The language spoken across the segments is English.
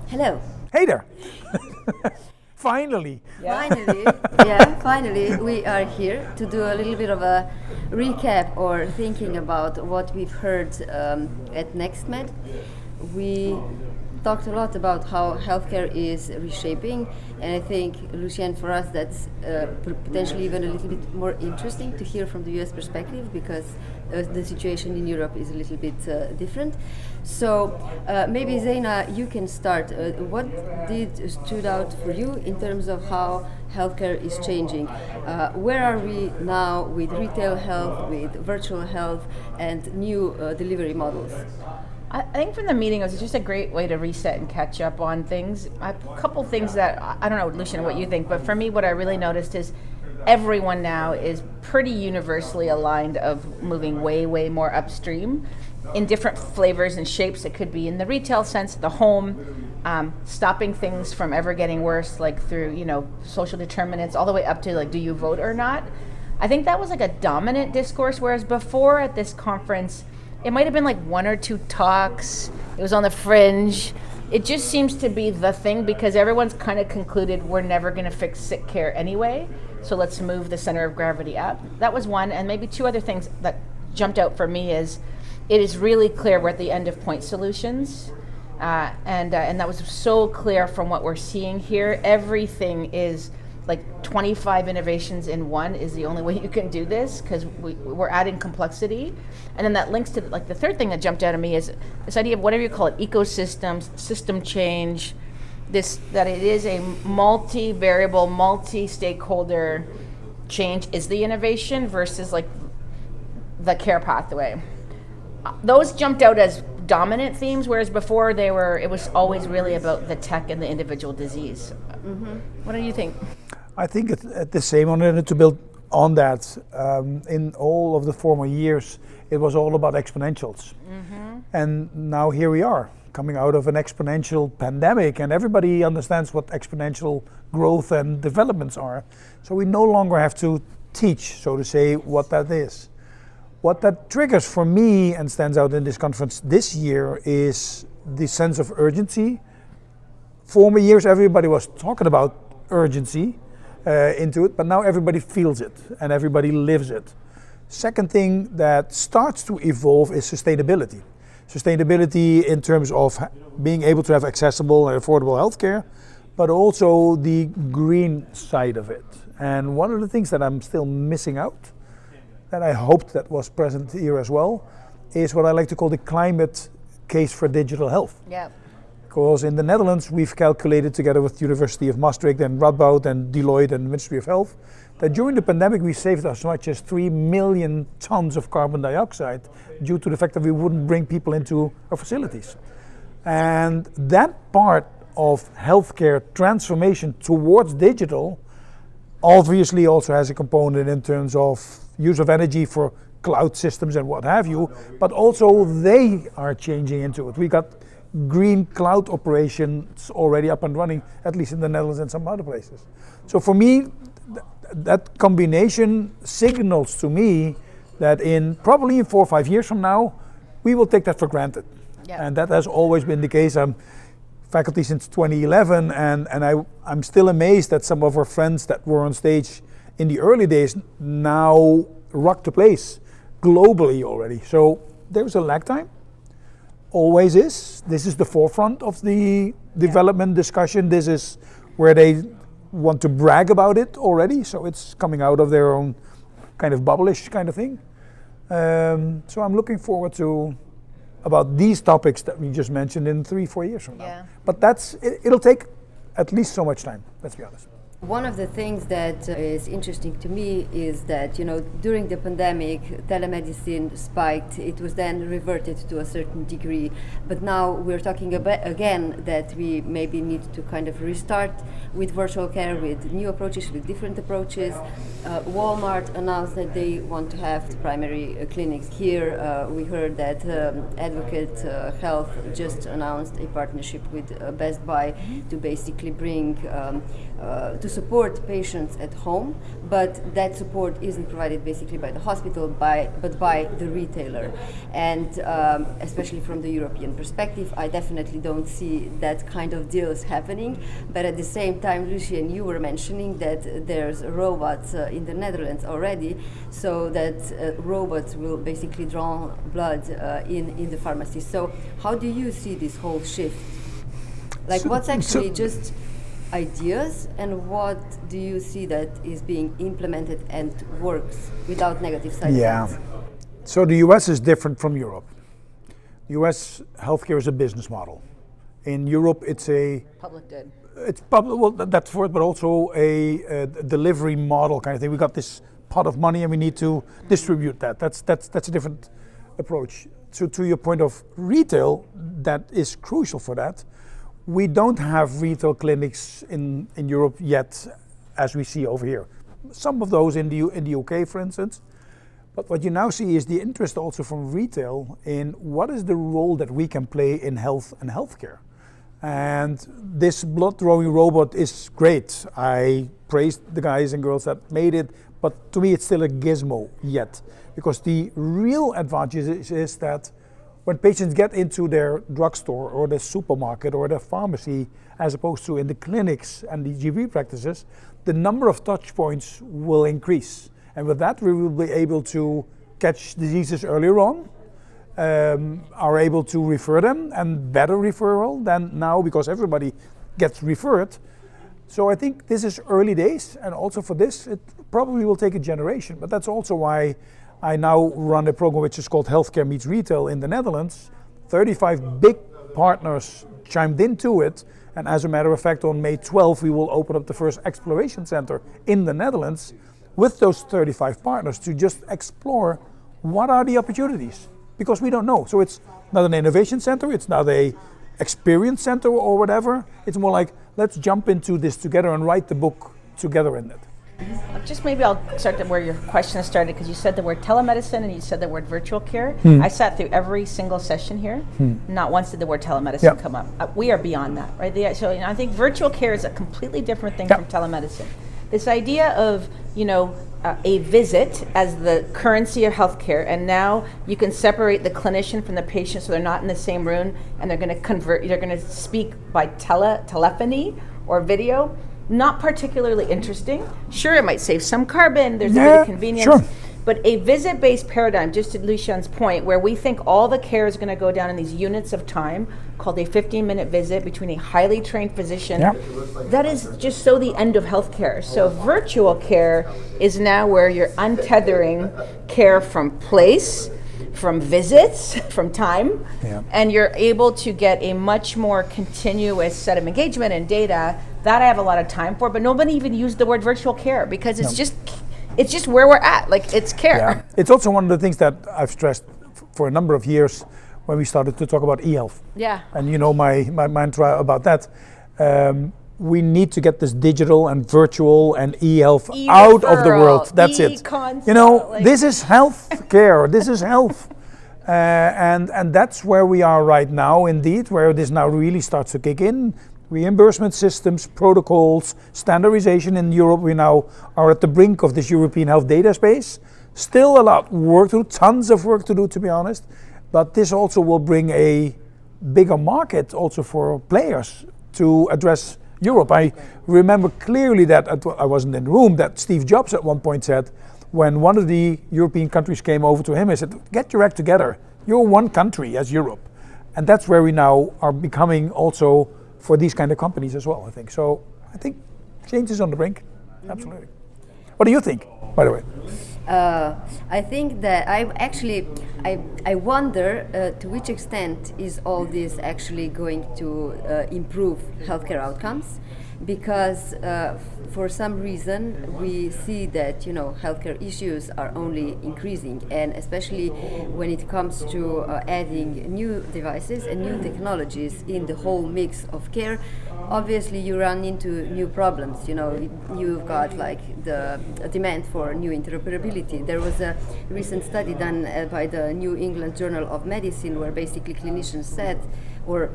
Hello. Hey there. Finally. Finally, we are here to do a little bit of a recap or thinking about what we've heard at NextMed. We talked a lot about how healthcare is reshaping, and I think, Lucien, for us that's potentially even a little bit more interesting to hear from the US perspective, because the situation in Europe is a little bit different. So maybe Zayna, you can start. What did stood out for you in terms of how healthcare is changing? Where are we now with retail health, with virtual health, and new delivery models? I think from the meeting, it was just a great way to reset and catch up on things. A couple things that, I don't know, Lucien, what you think, but for me, what I really noticed is everyone now is pretty universally aligned of moving way, way more upstream in different flavors and shapes. It could be in the retail sense, the home, stopping things from ever getting worse, like through, social determinants, all the way up to like, do you vote or not? I think that was like a dominant discourse, whereas before at this conference, it might have been like one or two talks. It was on the fringe. It just seems to be the thing because everyone's kind of concluded we're never going to fix sick care anyway. So let's move the center of gravity up. That was one. And maybe two other things that jumped out for me is it is really clear we're at the end of point solutions. And that was so clear from what we're seeing here. Everything is like 25 innovations in one is the only way you can do this because we're adding complexity. And then that links to like the third thing that jumped out at me is this idea of whatever you call it, ecosystems, system change, that it is a multi-variable, multi-stakeholder change is the innovation versus like the care pathway. Those jumped out as dominant themes, whereas before it was always really about the tech and the individual disease. Mm-hmm. What do you think? I think it's the same. To build on that, in all of the former years, it was all about exponentials. Mm-hmm. And now here we are, coming out of an exponential pandemic, and everybody understands what exponential growth and developments are. So we no longer have to teach, so to say, what that is. What that triggers for me and stands out in this conference this year is the sense of urgency. Former years, everybody was talking about urgency into it, but now everybody feels it and everybody lives it. Second thing that starts to evolve is sustainability. Sustainability in terms of being able to have accessible and affordable healthcare, but also the green side of it. And one of the things that I'm still missing out, that I hoped that was present here as well, is what I like to call the climate case for digital health. Yeah. Because in the Netherlands, we've calculated together with the University of Maastricht and Radboud and Deloitte and the Ministry of Health that during the pandemic we saved as much as 3 million tons of carbon dioxide due to the fact that we wouldn't bring people into our facilities. And that part of healthcare transformation towards digital obviously also has a component in terms of use of energy for cloud systems and what have you, but also they are changing into it. We got green cloud operations already up and running, at least in the Netherlands and some other places. So for me, that combination signals to me that probably in 4 or 5 years from now, we will take that for granted. Yeah. And that has always been the case. I'm faculty since 2011, and I'm still amazed that some of our friends that were on stage in the early days now rock the place globally already. So there's a lag time. Always is. This is the forefront of the development discussion. This is where they want to brag about it already. So it's coming out of their own kind of bubblish kind of thing. So I'm looking forward to about these topics that we just mentioned in 3-4 years from now. Yeah. But it'll take at least so much time, let's be honest. One of the things that is interesting to me is that, during the pandemic, telemedicine spiked. It was then reverted to a certain degree. But now we're talking about, again, that we maybe need to kind of restart with virtual care, with new approaches, with different approaches. Walmart announced that they want to have the primary clinics here. We heard that Advocate Health just announced a partnership with Best Buy to basically bring to support patients at home, but that support isn't provided basically by the hospital, but by the retailer. And especially from the European perspective, I definitely don't see that kind of deals happening. But at the same time, Lucien, you were mentioning that there's robots in the Netherlands already, so that robots will basically draw blood in the pharmacy. So how do you see this whole shift? Like, what's actually just ideas, and what do you see that is being implemented and works without negative side effects? So the US is different from Europe. US healthcare is a business model. In Europe, it's a Public good. it's public. Well, that's for it, but also a delivery model kind of thing. We got this pot of money, and we need to distribute that. That's a different approach. So to your point of retail, that is crucial for that. We don't have retail clinics in Europe yet, as we see over here. Some of those in the UK, for instance. But what you now see is the interest also from retail in what is the role that we can play in health and healthcare. And this blood drawing robot is great. I praise the guys and girls that made it, but to me it's still a gizmo yet. Because the real advantage is that when patients get into their drugstore or the supermarket or the pharmacy, as opposed to in the clinics and the GP practices, the number of touch points will increase. And with that, we will be able to catch diseases earlier on, are able to refer them, and better referral than now because everybody gets referred. So I think this is early days, and also for this, it probably will take a generation. But that's also why I now run a program which is called Healthcare Meets Retail in the Netherlands. 35 big partners chimed into it, and as a matter of fact, on May 12th, we will open up the first exploration center in the Netherlands with those 35 partners to just explore what are the opportunities, because we don't know. So it's not an innovation center, it's not a experience center or whatever. It's more like, let's jump into this together and write the book together in it. Just maybe I'll start where your question started, because you said the word telemedicine and you said the word virtual care. I sat through every single session here. Not once did the word telemedicine come up. We are beyond that, right? So I think virtual care is a completely different thing from telemedicine. This idea of, a visit as the currency of healthcare, and now you can separate the clinician from the patient so they're not in the same room, and they're going to speak by telephony or video. Not particularly interesting. Sure, it might save some carbon, there's a bit of convenience. Sure. But a visit-based paradigm, just to Lucien's point, where we think all the care is going to go down in these units of time, called a 15-minute visit between a highly trained physician, that is just so the end of healthcare. So virtual care is now where you're untethering care from place, from visits, from time, and you're able to get a much more continuous set of engagement and data. That I have a lot of time for, but nobody even used the word virtual care because it's just where we're at. Like, it's care. Yeah. It's also one of the things that I've stressed for a number of years when we started to talk about e-health. Yeah. And my mantra about that, we need to get this digital and virtual and e-health out of the world. That's it. This is health care. This is health. And that's where we are right now, indeed, where this now really starts to kick in. Reimbursement systems, protocols, standardization in Europe. We now are at the brink of this European health data space. Still a lot of work to do, tons of work to do, to be honest. But this also will bring a bigger market also for players to address Europe. I remember clearly that, I wasn't in the room, that Steve Jobs at one point said, when one of the European countries came over to him, he said, get your act together. You're one country as Europe. And that's where we now are becoming also for these kind of companies as well, I think. So I think change is on the brink, absolutely. What do you think, by the way? I think that I wonder to which extent is all this actually going to improve healthcare outcomes, because for some reason we see that healthcare issues are only increasing, and especially when it comes to adding new devices and new technologies in the whole mix of care. Obviously you run into new problems. You've got like the demand for new interoperability. There was a recent study done by the New England Journal of Medicine where basically clinicians said, or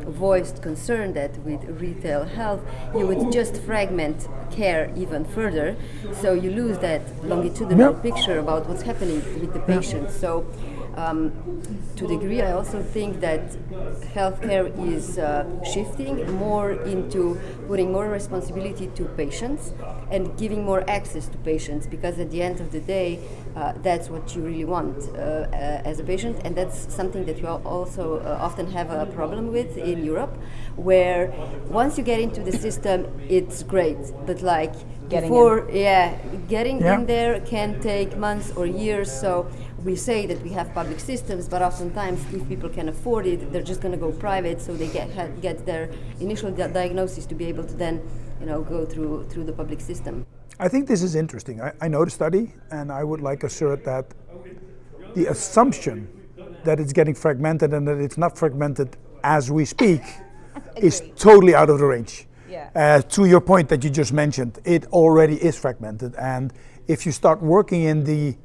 voiced concern that with retail health you would just fragment care even further, so you lose that longitudinal picture about what's happening with the patient. So to a degree, I also think that healthcare is shifting more into putting more responsibility to patients and giving more access to patients, because at the end of the day, that's what you really want as a patient, and that's something that you also often have a problem with in Europe, where once you get into the system, it's great, but like getting in there can take months or years. So we say that we have public systems, but oftentimes if people can afford it, they're just going to go private, so they get their initial diagnosis to be able to then go through the public system. I think this is interesting. I know the study, and I would like to assert that the assumption that it's getting fragmented and that it's not fragmented as we speak is totally out of the range. To your point that you just mentioned, it already is fragmented, and if you start working in the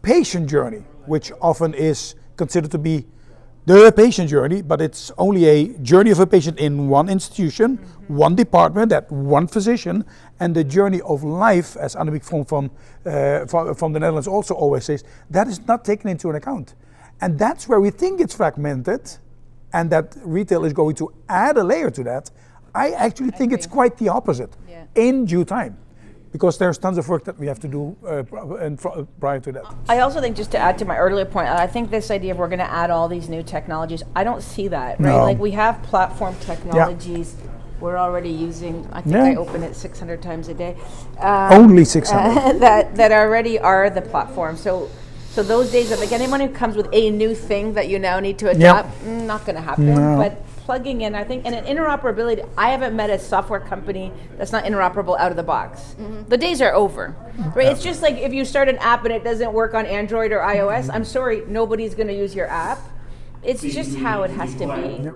patient journey, which often is considered to be the patient journey, but it's only a journey of a patient in one institution, one department, that one physician, and the journey of life, as Annemiek from the Netherlands also always says, that is not taken into account. And that's where we think it's fragmented, and that retail is going to add a layer to that. I actually think it's quite the opposite in due time, because there's tons of work that we have to do prior to that. I also think, just to add to my earlier point, I think this idea of we're going to add all these new technologies, I don't see that, right? Like we have platform technologies we're already using. I think I open it 600 times a day. Only 600. That already are the platform. So those days of like anyone who comes with a new thing that you now need to adapt, not going to happen. No. But plugging in, I think, and an interoperability, I haven't met a software company that's not interoperable out of the box. The days are over, right? It's just like if you start an app and it doesn't work on Android or iOS, I'm sorry, nobody's going to use your app. It's just how it has to be.